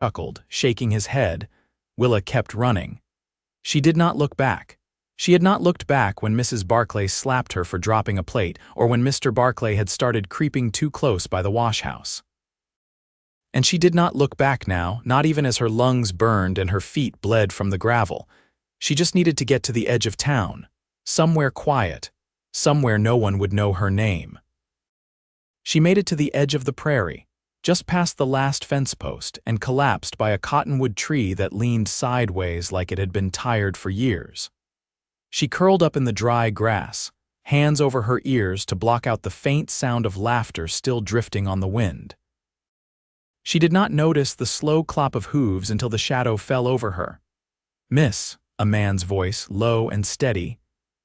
chuckled, shaking his head. Willa kept running. She did not look back. She had not looked back when Mrs. Barclay slapped her for dropping a plate, or when Mr. Barclay had started creeping too close by the wash-house. And she did not look back now, not even as her lungs burned and her feet bled from the gravel. She just needed to get to the edge of town, somewhere quiet, somewhere no one would know her name. She made it to the edge of the prairie, just past the last fence post, and collapsed by a cottonwood tree that leaned sideways like it had been tired for years. She curled up in the dry grass, hands over her ears to block out the faint sound of laughter still drifting on the wind. She did not notice the slow clop of hooves until the shadow fell over her. "Miss," a man's voice, low and steady.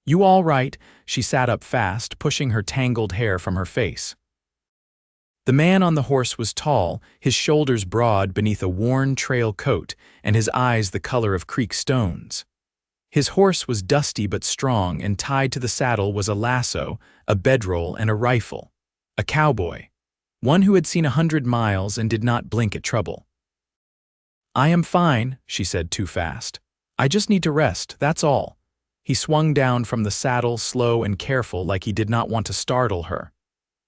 "You all right?" She sat up fast, pushing her tangled hair from her face. The man on the horse was tall, his shoulders broad beneath a worn trail coat, and his eyes the color of creek stones. His horse was dusty but strong, and tied to the saddle was a lasso, a bedroll, and a rifle. A cowboy. One who had seen 100 miles and did not blink at trouble. "I am fine," she said too fast. "I just need to rest, that's all." He swung down from the saddle, slow and careful, like he did not want to startle her.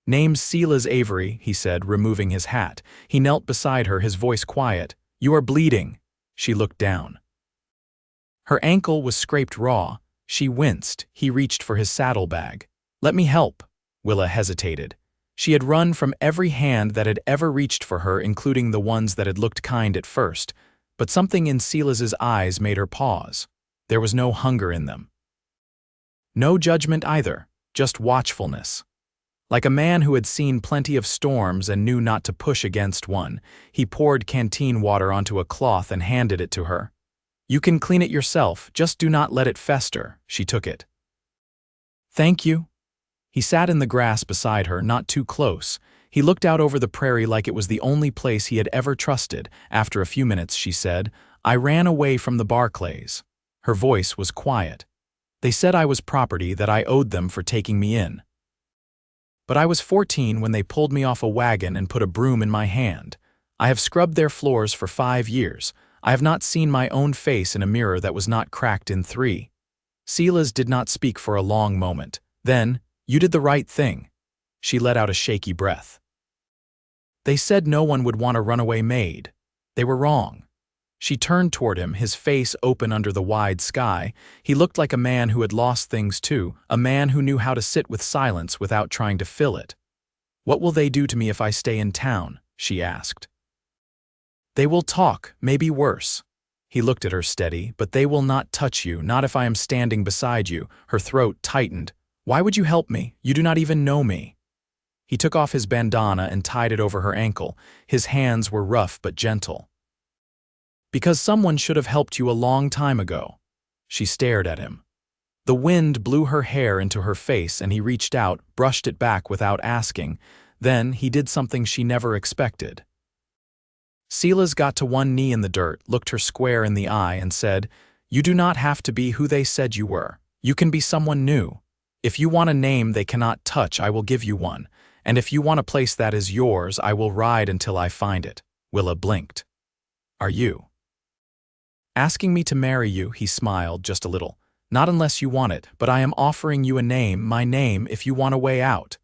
"Name's Silas Avery," he said, removing his hat. He knelt beside her, his voice quiet. "You are bleeding." She looked down. Her ankle was scraped raw. She winced. He reached for his saddlebag. "Let me help." Willa hesitated. She had run from every hand that had ever reached for her, including the ones that had looked kind at first, but something in Silas's eyes made her pause. There was no hunger in them. No judgment either, just watchfulness. Like a man who had seen plenty of storms and knew not to push against one, he poured canteen water onto a cloth and handed it to her. "You can clean it yourself, just do not let it fester." She took it. "Thank you." He sat in the grass beside her, not too close. He looked out over the prairie like it was the only place he had ever trusted. After a few minutes, she said, "I ran away from the Barclays." Her voice was quiet. "They said I was property, that I owed them for taking me in. But I was 14 when they pulled me off a wagon and put a broom in my hand. I have scrubbed their floors for 5 years. I have not seen my own face in a mirror that was not cracked in 3. Silas did not speak for a long moment. Then, "You did the right thing." She let out a shaky breath. "They said no one would want a runaway maid. They were wrong." She turned toward him, his face open under the wide sky. He looked like a man who had lost things too, a man who knew how to sit with silence without trying to fill it. "What will they do to me if I stay in town?" she asked. "They will talk, maybe worse." He looked at her steady. "But they will not touch you, not if I am standing beside you." Her throat tightened. "Why would you help me? You do not even know me." He took off his bandana and tied it over her ankle. His hands were rough but gentle. "Because someone should have helped you a long time ago." She stared at him. The wind blew her hair into her face, and he reached out, brushed it back without asking. Then he did something she never expected. Silas got to one knee in the dirt, looked her square in the eye, and said, "You do not have to be who they said you were. You can be someone new. If you want a name they cannot touch, I will give you one. And if you want a place that is yours, I will ride until I find it." Willa blinked. "Are you asking me to marry you?" He smiled just a little. "Not unless you want it, but I am offering you a name, my name, if you want a way out."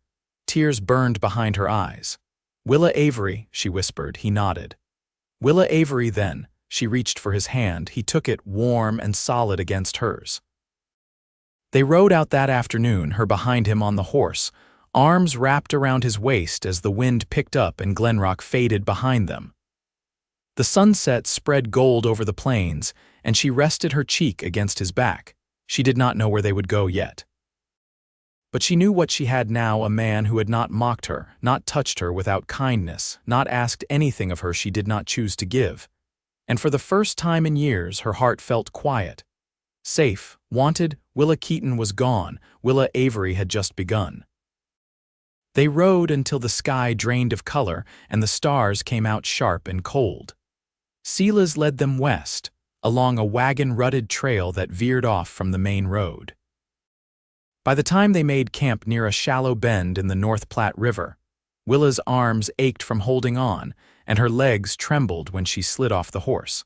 Tears burned behind her eyes. "Willa Avery," she whispered. He nodded. "Willa Avery, then." She reached for his hand. He took it, warm and solid against hers. They rode out that afternoon, her behind him on the horse, arms wrapped around his waist as the wind picked up and Glenrock faded behind them. The sunset spread gold over the plains, and she rested her cheek against his back. She did not know where they would go yet. But she knew what she had now, a man who had not mocked her, not touched her without kindness, not asked anything of her she did not choose to give. And for the first time in years, her heart felt quiet. Safe, wanted, Willa Keaton was gone. Willa Avery had just begun. They rode until the sky drained of color and the stars came out sharp and cold. Silas led them west, along a wagon-rutted trail that veered off from the main road. By the time they made camp near a shallow bend in the North Platte River, Willa's arms ached from holding on, and her legs trembled when she slid off the horse.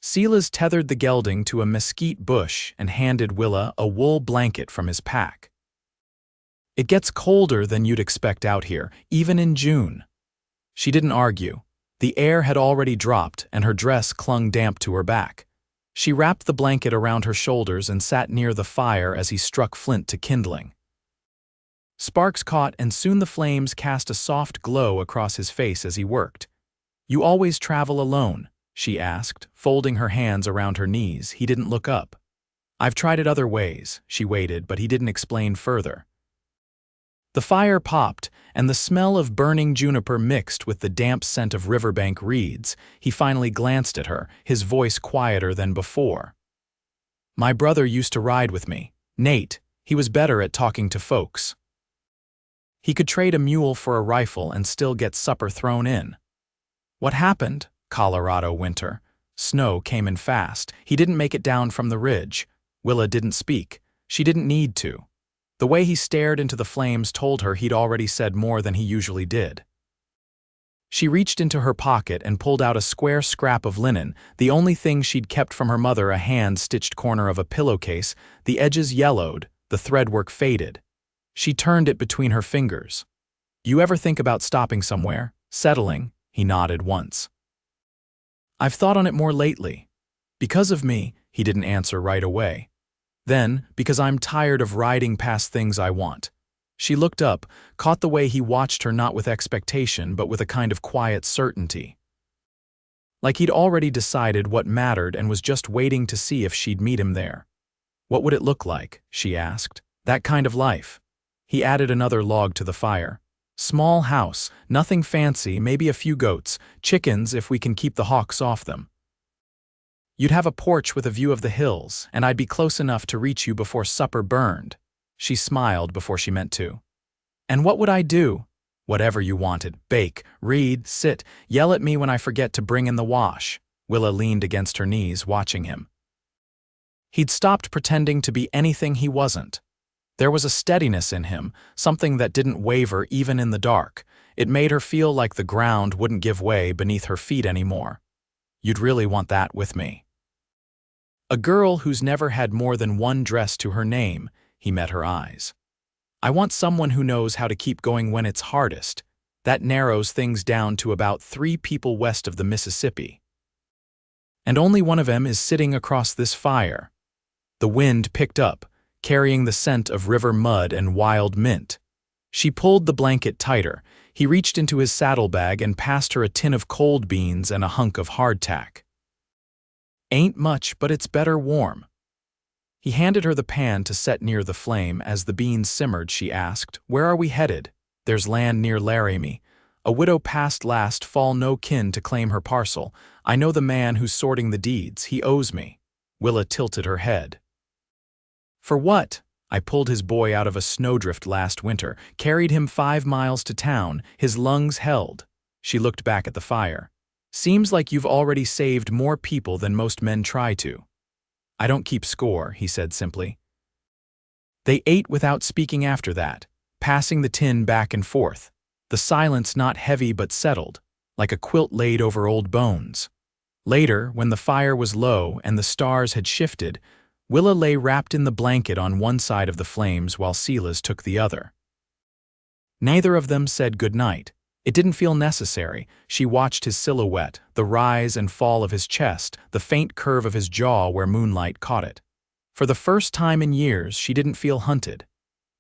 Silas tethered the gelding to a mesquite bush and handed Willa a wool blanket from his pack. "It gets colder than you'd expect out here, even in June." She didn't argue. The air had already dropped, and her dress clung damp to her back. She wrapped the blanket around her shoulders and sat near the fire as he struck flint to kindling. Sparks caught, and soon the flames cast a soft glow across his face as he worked. "You always travel alone?" she asked, folding her hands around her knees. He didn't look up. "I've tried it other ways." She waited, but he didn't explain further. The fire popped, and the smell of burning juniper mixed with the damp scent of riverbank reeds. He finally glanced at her, his voice quieter than before. "My brother used to ride with me. Nate. He was better at talking to folks. He could trade a mule for a rifle and still get supper thrown in." "What happened?" "Colorado winter. Snow came in fast. He didn't make it down from the ridge." Willa didn't speak. She didn't need to. The way he stared into the flames told her he'd already said more than he usually did. She reached into her pocket and pulled out a square scrap of linen, the only thing she'd kept from her mother, a hand-stitched corner of a pillowcase. The edges yellowed, the threadwork faded. She turned it between her fingers. "You ever think about stopping somewhere? Settling?" He nodded once. "I've thought on it more lately. Because of me," he didn't answer right away. "Then, because I'm tired of riding past things I want." She looked up, caught the way he watched her, not with expectation but with a kind of quiet certainty. Like he'd already decided what mattered and was just waiting to see if she'd meet him there. "What would it look like?" she asked. "That kind of life." He added another log to the fire. "Small house, nothing fancy, maybe a few goats, chickens if we can keep the hawks off them. You'd have a porch with a view of the hills, and I'd be close enough to reach you before supper burned." She smiled before she meant to. "And what would I do?" "Whatever you wanted. Bake, read, sit, yell at me when I forget to bring in the wash." Willa leaned against her knees, watching him. He'd stopped pretending to be anything he wasn't. There was a steadiness in him, something that didn't waver even in the dark. It made her feel like the ground wouldn't give way beneath her feet anymore. "You'd really want that with me?" A girl who's never had more than one dress to her name, he met her eyes. "I want someone who knows how to keep going when it's hardest. That narrows things down to about 3 people west of the Mississippi. And only one of them is sitting across this fire." The wind picked up, carrying the scent of river mud and wild mint. She pulled the blanket tighter. He reached into his saddlebag and passed her a tin of cold beans and a hunk of hardtack. "Ain't much, but it's better warm." He handed her the pan to set near the flame. As the beans simmered, she asked, "Where are we headed?" "There's land near Laramie. A widow passed last fall, no kin to claim her parcel. I know the man who's sorting the deeds. He owes me." Willa tilted her head. "For what?" "I pulled his boy out of a snowdrift last winter, carried him 5 miles to town. His lungs held." She looked back at the fire. "Seems like you've already saved more people than most men try to." "I don't keep score," he said simply. They ate without speaking after that, passing the tin back and forth, the silence not heavy but settled, like a quilt laid over old bones. Later, when the fire was low and the stars had shifted, Willa lay wrapped in the blanket on one side of the flames while Silas took the other. Neither of them said good night. It didn't feel necessary. She watched his silhouette, the rise and fall of his chest, the faint curve of his jaw where moonlight caught it. For the first time in years, she didn't feel hunted.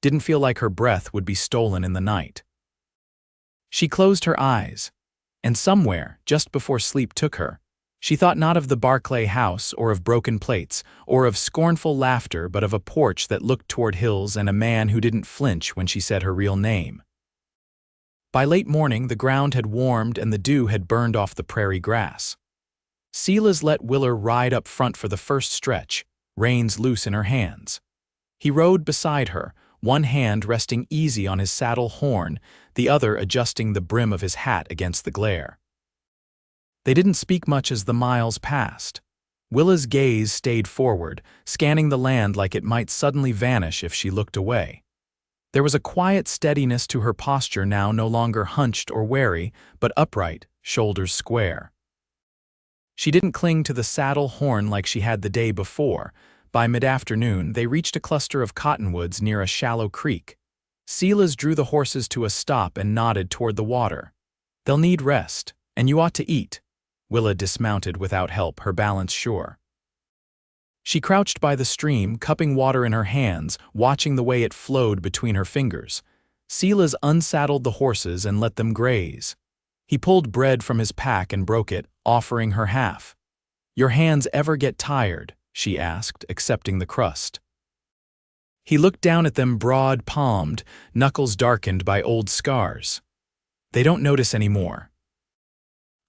Didn't feel like her breath would be stolen in the night. She closed her eyes, and somewhere, just before sleep took her, she thought not of the Barclay house or of broken plates or of scornful laughter, but of a porch that looked toward hills and a man who didn't flinch when she said her real name. By late morning, the ground had warmed and the dew had burned off the prairie grass. Silas let Willa ride up front for the first stretch, reins loose in her hands. He rode beside her, one hand resting easy on his saddle horn, the other adjusting the brim of his hat against the glare. They didn't speak much as the miles passed. Willa's gaze stayed forward, scanning the land like it might suddenly vanish if she looked away. There was a quiet steadiness to her posture now, no longer hunched or wary, but upright, shoulders square. She didn't cling to the saddle horn like she had the day before. By mid-afternoon, they reached a cluster of cottonwoods near a shallow creek. Silas drew the horses to a stop and nodded toward the water. "They'll need rest, and you ought to eat." Willa dismounted without help, her balance sure. She crouched by the stream, cupping water in her hands, watching the way it flowed between her fingers. Silas unsaddled the horses and let them graze. He pulled bread from his pack and broke it, offering her half. "Your hands ever get tired?" she asked, accepting the crust. He looked down at them, broad-palmed, knuckles darkened by old scars. "They don't notice anymore.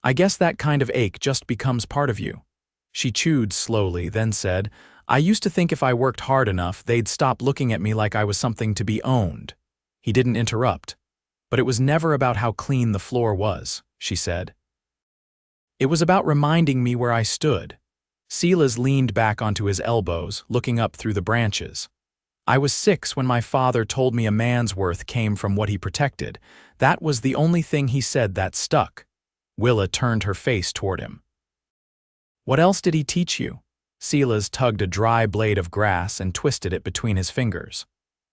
I guess that kind of ache just becomes part of you." She chewed slowly, then said, "I used to think if I worked hard enough, they'd stop looking at me like I was something to be owned." He didn't interrupt. "But it was never about how clean the floor was," she said. "It was about reminding me where I stood." Silas leaned back onto his elbows, looking up through the branches. "I was 6 when my father told me a man's worth came from what he protected. That was the only thing he said that stuck." Willa turned her face toward him. "What else did he teach you?" Silas tugged a dry blade of grass and twisted it between his fingers.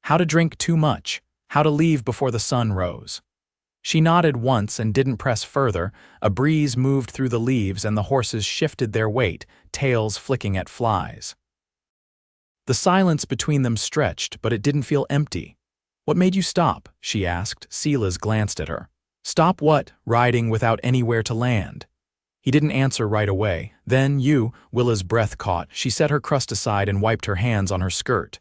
"How to drink too much, how to leave before the sun rose." She nodded once and didn't press further. A breeze moved through the leaves and the horses shifted their weight, tails flicking at flies. The silence between them stretched, but it didn't feel empty. "What made you stop?" she asked. Silas glanced at her. "Stop what? Riding without anywhere to land." He didn't answer right away. "Then you," Willa's breath caught. She set her crust aside and wiped her hands on her skirt.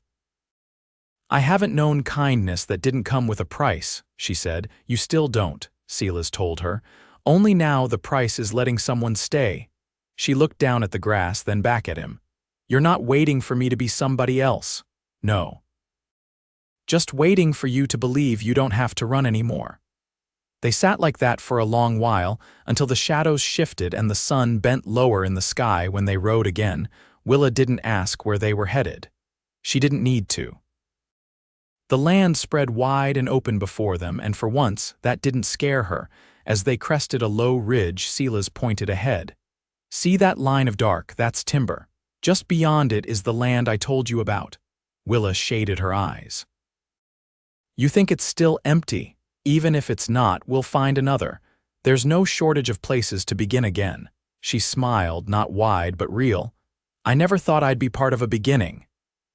"I haven't known kindness that didn't come with a price," she said. "You still don't," Silas told her. "Only now the price is letting someone stay." She looked down at the grass, then back at him. "You're not waiting for me to be somebody else." "No. Just waiting for you to believe you don't have to run anymore." They sat like that for a long while, until the shadows shifted and the sun bent lower in the sky. When they rode again, Willa didn't ask where they were headed. She didn't need to. The land spread wide and open before them, and for once, that didn't scare her. As they crested a low ridge, Silas pointed ahead. "See that line of dark? That's timber. Just beyond it is the land I told you about." Willa shaded her eyes. "You think it's still empty? Even if it's not, we'll find another. There's no shortage of places to begin again." She smiled, not wide but real. "I never thought I'd be part of a beginning."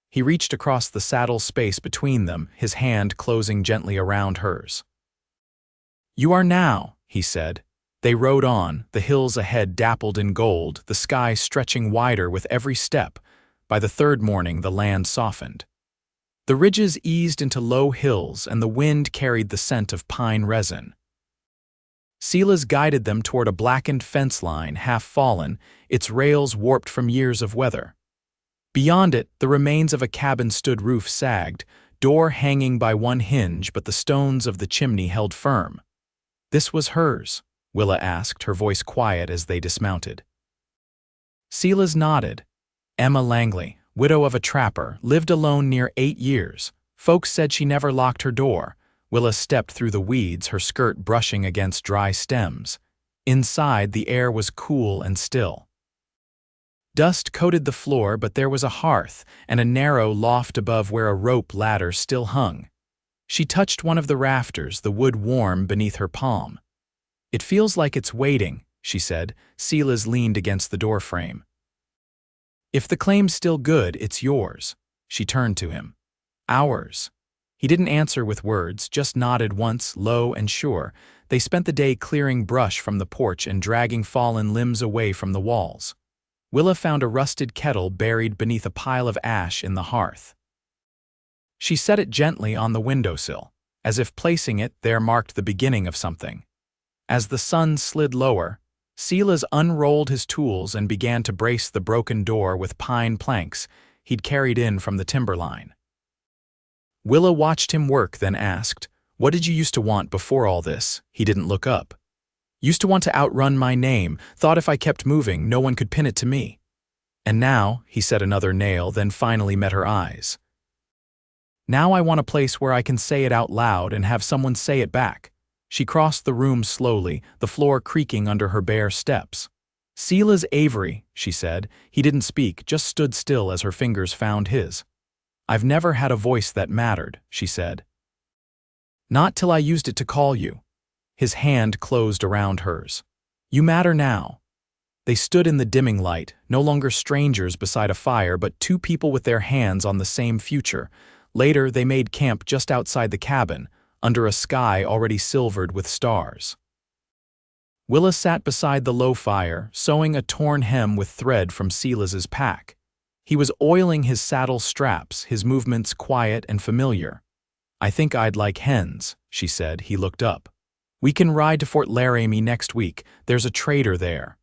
He reached across the saddle space between them, his hand closing gently around hers. "You are now," he said. They rode on, the hills ahead dappled in gold, the sky stretching wider with every step. By the third morning, the land softened. The ridges eased into low hills, and the wind carried the scent of pine resin. Silas guided them toward a blackened fence line, half fallen, its rails warped from years of weather. Beyond it, the remains of a cabin stood, roof sagged, door hanging by one hinge, but the stones of the chimney held firm. "This was hers?" Willa asked, her voice quiet as they dismounted. Silas nodded. "Emma Langley, widow of a trapper, lived alone near 8 years. Folks said she never locked her door." Willa stepped through the weeds, her skirt brushing against dry stems. Inside, the air was cool and still. Dust coated the floor, but there was a hearth and a narrow loft above where a rope ladder still hung. She touched one of the rafters, the wood warm beneath her palm. "It feels like it's waiting," she said. Silas leaned against the doorframe. "If the claim's still good, it's yours." She turned to him. "Ours." He didn't answer with words, just nodded once, low and sure. They spent the day clearing brush from the porch and dragging fallen limbs away from the walls. Willa found a rusted kettle buried beneath a pile of ash in the hearth. She set it gently on the windowsill, as if placing it there marked the beginning of something. As the sun slid lower, Silas unrolled his tools and began to brace the broken door with pine planks he'd carried in from the timberline. Willa watched him work, then asked, "What did you used to want before all this?" He didn't look up. "Used to want to outrun my name, thought if I kept moving, no one could pin it to me." "And now," he set another nail, then finally met her eyes. Now I want a place where I can say it out loud and have someone say it back. She crossed the room slowly, the floor creaking under her bare steps. Sela's Avery, she said. He didn't speak, just stood still as her fingers found his. I've never had a voice that mattered, she said. Not till I used it to call you. His hand closed around hers. You matter now. They stood in the dimming light, no longer strangers beside a fire, but two people with their hands on the same future. Later, they made camp just outside the cabin, under a sky already silvered with stars. Willa sat beside the low fire, sewing a torn hem with thread from Silas's pack. He was oiling his saddle straps, his movements quiet and familiar. I think I'd like hens, she said. He looked up. We can ride to Fort Laramie next week. There's a trader there.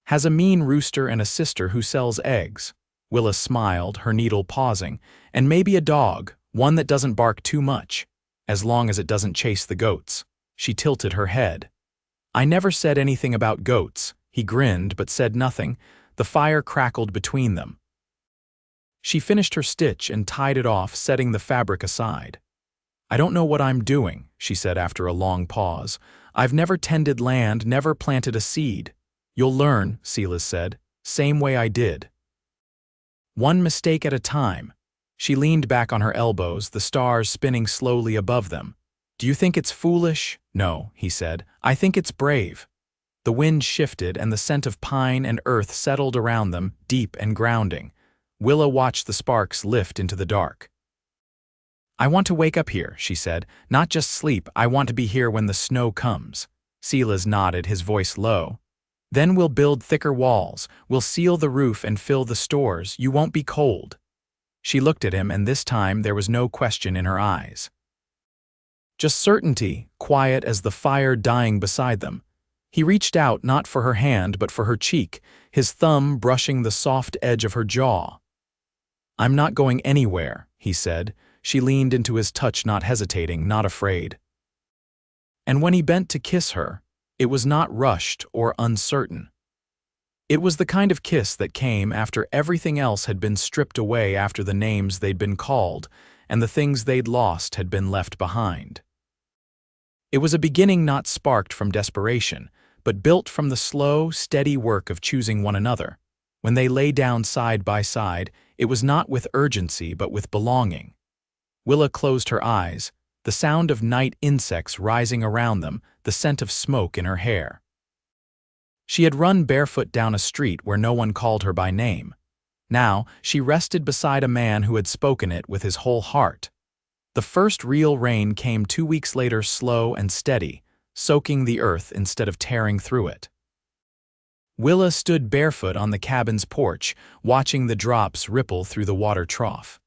Has a mean rooster and a sister who sells eggs. Willa smiled, her needle pausing. And maybe a dog, one that doesn't bark too much, as long as it doesn't chase the goats. She tilted her head. I never said anything about goats. He grinned but said nothing. The fire crackled between them. She finished her stitch and tied it off, setting the fabric aside. I don't know what I'm doing, she said after a long pause. I've never tended land, never planted a seed. You'll learn, Silas said. Same way I did. One mistake at a time. She leaned back on her elbows, the stars spinning slowly above them. Do you think it's foolish? No, he said. I think it's brave. The wind shifted and the scent of pine and earth settled around them, deep and grounding. Willa watched the sparks lift into the dark. I want to wake up here, she said. Not just sleep, I want to be here when the snow comes. Silas nodded, his voice low. Then we'll build thicker walls. We'll seal the roof and fill the stores. You won't be cold. She looked at him, and this time there was no question in her eyes. Just certainty, quiet as the fire dying beside them. He reached out, not for her hand, but for her cheek, his thumb brushing the soft edge of her jaw. I'm not going anywhere, he said. She leaned into his touch, not hesitating, not afraid. And when he bent to kiss her, it was not rushed or uncertain. It was the kind of kiss that came after everything else had been stripped away, after the names they'd been called and the things they'd lost had been left behind. It was a beginning not sparked from desperation, but built from the slow, steady work of choosing one another. When they lay down side by side, it was not with urgency but with belonging. Willa closed her eyes, the sound of night insects rising around them, the scent of smoke in her hair. She had run barefoot down a street where no one called her by name. Now, she rested beside a man who had spoken it with his whole heart. The first real rain came 2 weeks later, slow and steady, soaking the earth instead of tearing through it. Willa stood barefoot on the cabin's porch, watching the drops ripple through the water trough.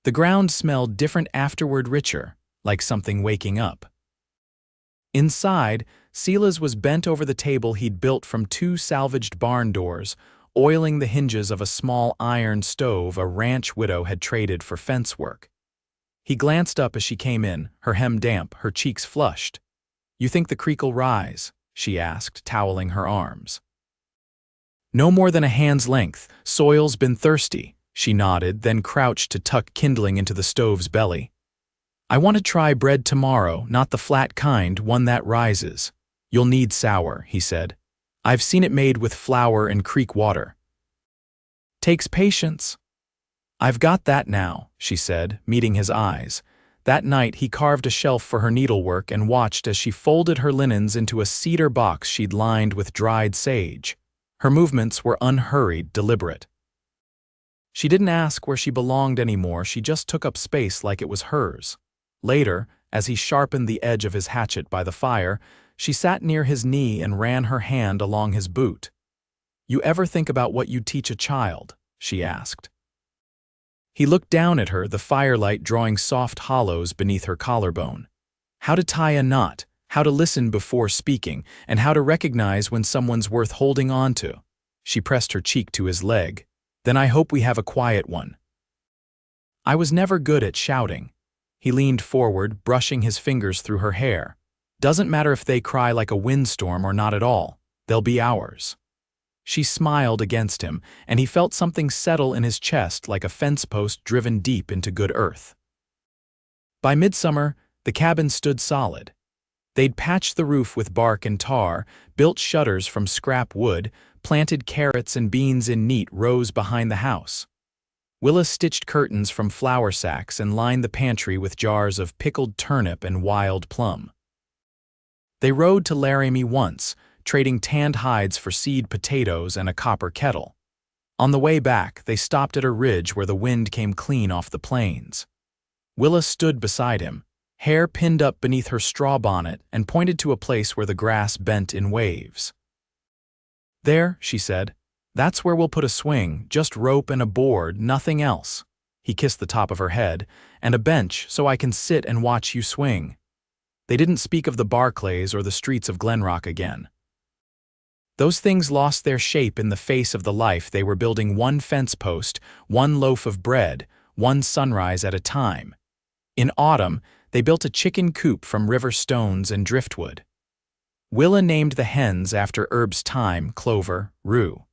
The ground smelled different afterward, richer, like something waking up. Inside, Silas was bent over the table he'd built from 2 salvaged barn doors, oiling the hinges of a small iron stove a ranch widow had traded for fence work. He glanced up as she came in, her hem damp, her cheeks flushed. You think the creek'll rise? She asked, toweling her arms. No more than a hand's length. Soil's been thirsty. She nodded, then crouched to tuck kindling into the stove's belly. I want to try bread tomorrow, not the flat kind, one that rises. You'll need sour, he said. I've seen it made with flour and creek water. Takes patience. I've got that now, she said, meeting his eyes. That night he carved a shelf for her needlework and watched as she folded her linens into a cedar box she'd lined with dried sage. Her movements were unhurried, deliberate. She didn't ask where she belonged anymore, she just took up space like it was hers. Later, as he sharpened the edge of his hatchet by the fire, she sat near his knee and ran her hand along his boot. You ever think about what you'd teach a child? She asked. He looked down at her, the firelight drawing soft hollows beneath her collarbone. How to tie a knot, how to listen before speaking, and how to recognize when someone's worth holding on to. She pressed her cheek to his leg. Then I hope we have a quiet one. I was never good at shouting. He leaned forward, brushing his fingers through her hair. Doesn't matter if they cry like a windstorm or not at all. They'll be ours. She smiled against him, and he felt something settle in his chest like a fence post driven deep into good earth. By midsummer, the cabin stood solid. They'd patched the roof with bark and tar, built shutters from scrap wood, planted carrots and beans in neat rows behind the house. Willa stitched curtains from flour sacks and lined the pantry with jars of pickled turnip and wild plum. They rode to Laramie once, trading tanned hides for seed potatoes and a copper kettle. On the way back, they stopped at a ridge where the wind came clean off the plains. Willa stood beside him, hair pinned up beneath her straw bonnet, and pointed to a place where the grass bent in waves. "There," she said. "That's where we'll put a swing, just rope and a board, nothing else." He kissed the top of her head. "And a bench so I can sit and watch you swing." They didn't speak of the Barclays or the streets of Glenrock again. Those things lost their shape in the face of the life they were building, one fence post, one loaf of bread, one sunrise at a time. In autumn, they built a chicken coop from river stones and driftwood. Willa named the hens after herbs: thyme, clover, rue.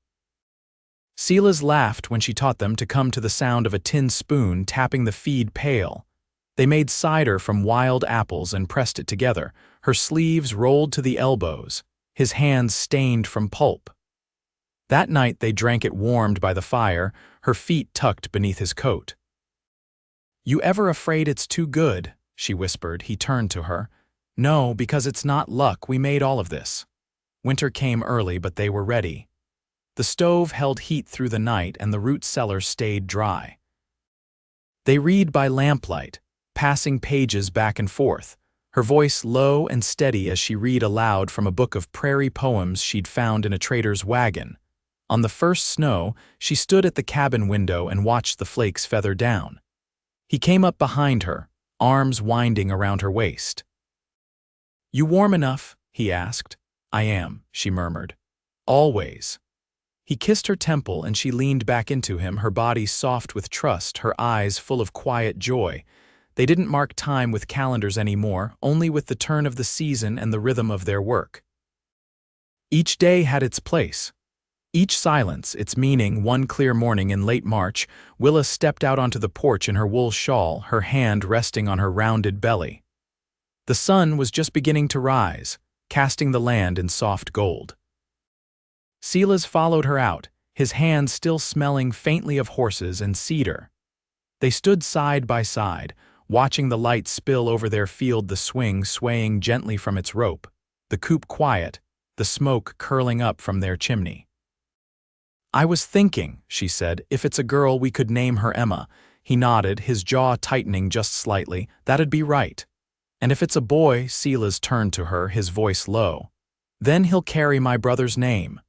Silas laughed when she taught them to come to the sound of a tin spoon tapping the feed pail. They made cider from wild apples and pressed it together, her sleeves rolled to the elbows, his hands stained from pulp. That night they drank it warmed by the fire, her feet tucked beneath his coat. "You ever afraid it's too good?" she whispered. He turned to her. "No, because it's not luck. We made all of this." Winter came early, but they were ready. The stove held heat through the night, and the root cellar stayed dry. They read by lamplight, passing pages back and forth, her voice low and steady as she read aloud from a book of prairie poems she'd found in a trader's wagon. On the first snow, she stood at the cabin window and watched the flakes feather down. He came up behind her, arms winding around her waist. "You warm enough?" he asked. "I am," she murmured. "Always." He kissed her temple and she leaned back into him, her body soft with trust, her eyes full of quiet joy. They didn't mark time with calendars anymore, only with the turn of the season and the rhythm of their work. Each day had its place. Each silence, its meaning. One clear morning in late March, Willa stepped out onto the porch in her wool shawl, her hand resting on her rounded belly. The sun was just beginning to rise, casting the land in soft gold. Silas followed her out, his hands still smelling faintly of horses and cedar. They stood side by side, watching the light spill over their field, the swing swaying gently from its rope, the coop quiet, the smoke curling up from their chimney. "I was thinking," she said, "if it's a girl we could name her Emma." He nodded, his jaw tightening just slightly. "That'd be right." "And if it's a boy," Silas turned to her, his voice low, "then he'll carry my brother's name."